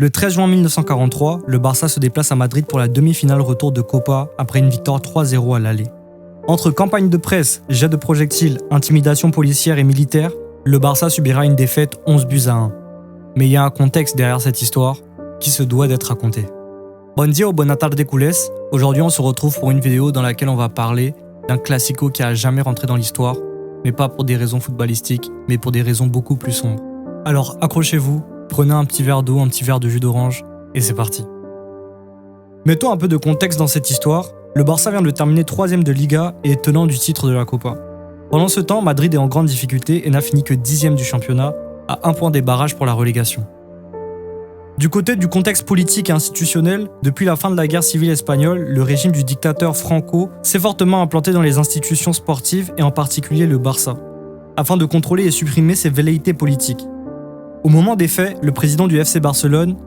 Le 13 juin 1943, le Barça se déplace à Madrid pour la demi-finale retour de Copa après une victoire 3-0 à l'aller. Entre campagne de presse, jets de projectiles, intimidation policière et militaire, le Barça subira une défaite 11-1. Mais il y a un contexte derrière cette histoire qui se doit d'être raconté. Bon dia ou buona tarde culés. Aujourd'hui on se retrouve pour une vidéo dans laquelle on va parler d'un classico qui a jamais rentré dans l'histoire, mais pas pour des raisons footballistiques, mais pour des raisons beaucoup plus sombres. Alors accrochez-vous, prenez un petit verre d'eau, un petit verre de jus d'orange, et c'est parti. Mettons un peu de contexte dans cette histoire. Le Barça vient de terminer 3ème de Liga et est tenant du titre de la Copa. Pendant ce temps, Madrid est en grande difficulté et n'a fini que 10ème du championnat, à 1 point des barrages pour la relégation. Du côté du contexte politique et institutionnel, depuis la fin de la guerre civile espagnole, le régime du dictateur Franco s'est fortement implanté dans les institutions sportives et en particulier le Barça, afin de contrôler et supprimer ses velléités politiques. Au moment des faits, le président du FC Barcelone,